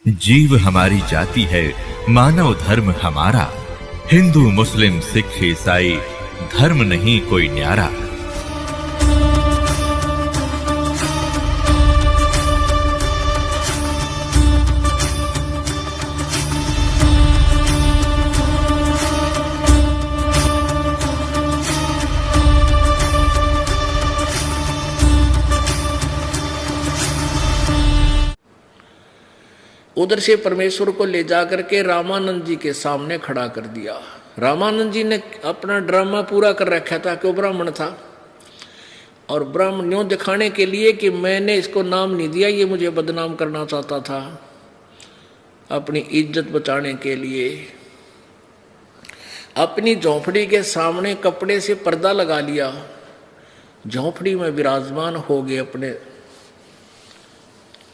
जीव हमारी जाति है, मानव धर्म हमारा। हिंदू मुस्लिम सिख ईसाई धर्म नहीं कोई न्यारा। उधर से परमेश्वर को ले जाकर के रामानंद जी के सामने खड़ा कर दिया। रामानंद जी ने अपना ड्रामा पूरा कर रखा था कि वो ब्राह्मण था, और ब्राह्मण यूं दिखाने के लिए कि मैंने इसको नाम नहीं दिया, ये मुझे बदनाम करना चाहता था अपनी इज्जत बचाने के लिए। अपनी झोंपड़ी के सामने कपड़े से पर्दा लगा लिया, झोंपड़ी में विराजमान हो गए अपने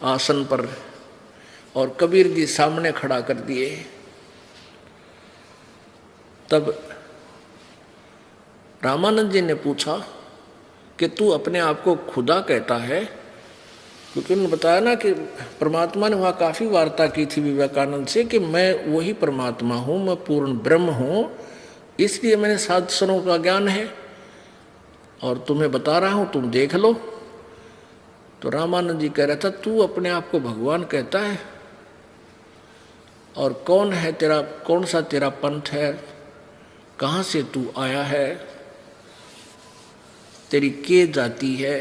आसन पर, और कबीर जी सामने खड़ा कर दिए। तब रामानंद जी ने पूछा कि तू अपने आप को खुदा कहता है? क्योंकि उन्होंने बताया ना कि परमात्मा ने वहाँ काफ़ी वार्ता की थी विवेकानंद से कि मैं वही परमात्मा हूँ, मैं पूर्ण ब्रह्म हूँ, इसलिए मैंने शास्त्रों का ज्ञान है और तुम्हें बता रहा हूँ, तुम देख लो। तो रामानंद जी कह रहा था, तू अपने आप को भगवान कहता है, और कौन है तेरा, कौन सा तेरा पंथ है, कहाँ से तू आया है, तेरी के जाति है?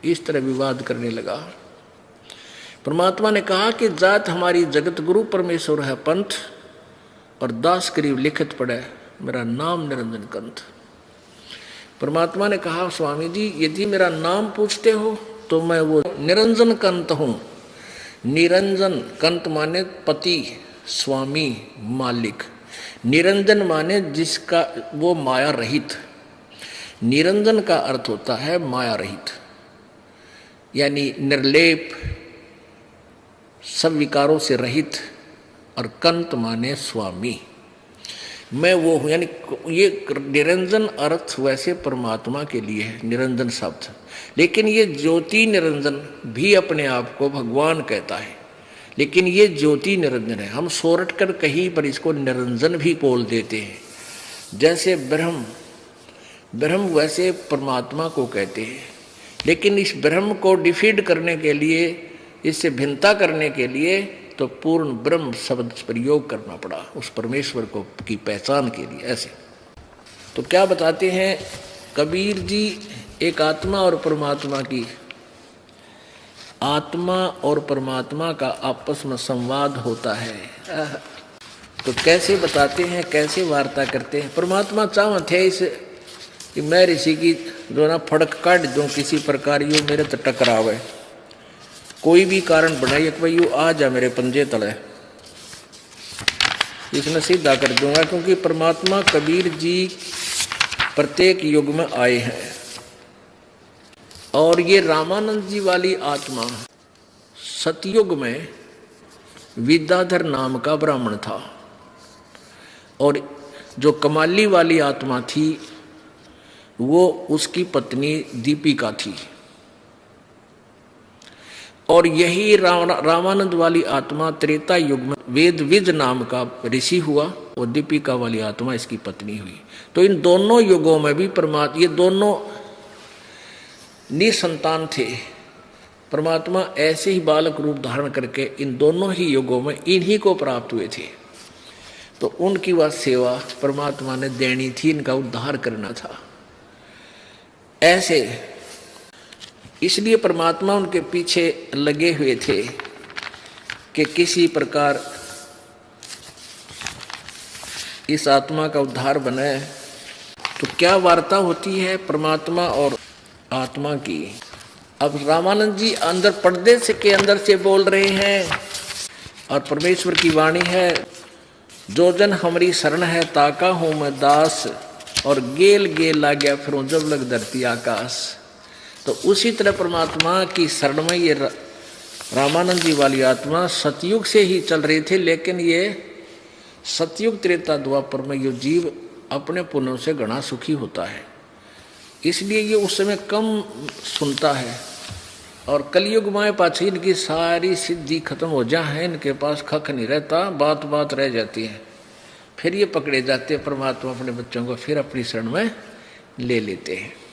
इस तरह विवाद करने लगा। परमात्मा ने कहा कि जात हमारी जगत गुरु परमेश्वर है पंथ, और दास करीब लिखित पड़े मेरा नाम निरंजन कंथ। परमात्मा ने कहा, स्वामी जी यदि मेरा नाम पूछते हो तो मैं वो निरंजन कंत हूँ। निरंजन कंत माने पति, स्वामी, मालिक। निरंजन माने जिसका वो माया रहित। निरंजन का अर्थ होता है माया रहित, यानी निर्लेप, सब विकारों से रहित। और कंत माने स्वामी, मैं वो हूँ। यानी ये निरंजन अर्थ वैसे परमात्मा के लिए है निरंजन शब्द, लेकिन ये ज्योति निरंजन भी अपने आप को भगवान कहता है, लेकिन ये ज्योति निरंजन है। हम सोरठ कर कहीं पर इसको निरंजन भी बोल देते हैं। जैसे ब्रह्म, ब्रह्म वैसे परमात्मा को कहते हैं, लेकिन इस ब्रह्म को डिफीड करने के लिए, इससे भिन्नता करने के लिए तो पूर्ण ब्रह्म शब्द प्रयोग करना पड़ा उस परमेश्वर को की पहचान के लिए। ऐसे तो क्या बताते हैं कबीर जी, एक आत्मा और परमात्मा की, आत्मा और परमात्मा का आपस में संवाद होता है। तो कैसे बताते हैं, कैसे वार्ता करते हैं? परमात्मा चाहते थे इस कि मैं ऋषि की जो ना फड़क काट दूं, किसी प्रकार यो मेरे तो टकरावे, कोई भी कारण बनाइए कि भाई यू आ जा मेरे पंजे तले, इसने सीधा कर दूंगा। क्योंकि परमात्मा कबीर जी प्रत्येक युग में आए हैं, और ये रामानंद जी वाली आत्मा सतयुग में विद्याधर नाम का ब्राह्मण था, और जो कमाली वाली आत्मा थी वो उसकी पत्नी दीपिका थी। और यही रामानंद वाली आत्मा त्रेता युग में वेदविज नाम का ऋषि हुआ, और दीपिका वाली आत्मा इसकी पत्नी हुई। तो इन दोनों युगों में भी परमात्मा, ये दोनों निसंतान थे। परमात्मा ऐसे ही बालक रूप धारण करके इन दोनों ही युगों में इन्हीं को प्राप्त हुए थे। तो उनकी वह सेवा परमात्मा ने देनी थी, इनका उद्धार करना था। ऐसे इसलिए परमात्मा उनके पीछे लगे हुए थे कि किसी प्रकार इस आत्मा का उद्धार बने। तो क्या वार्ता होती है परमात्मा और आत्मा की? अब रामानंद जी अंदर पर्दे से के अंदर से बोल रहे हैं, और परमेश्वर की वाणी है, जो जन हमारी शरण है ताका हूं मैं दास, और गेल गेल ला गया फिर जब लग धरती आकाश। तो उसी तरह परमात्मा की शरण में ये रामानंद जी वाली आत्मा सतयुग से ही चल रही थी, लेकिन ये सतयुग त्रेता द्वापर में ये जीव अपने पुण्यों से घना सुखी होता है, इसलिए ये उस समय कम सुनता है। और कलयुग में पाछी इनकी सारी सिद्धि खत्म हो जा है, इनके पास खक नहीं रहता, बात बात रह जाती है। फिर ये पकड़े जाते हैं, परमात्मा अपने बच्चों को फिर अपनी शरण में ले लेते हैं।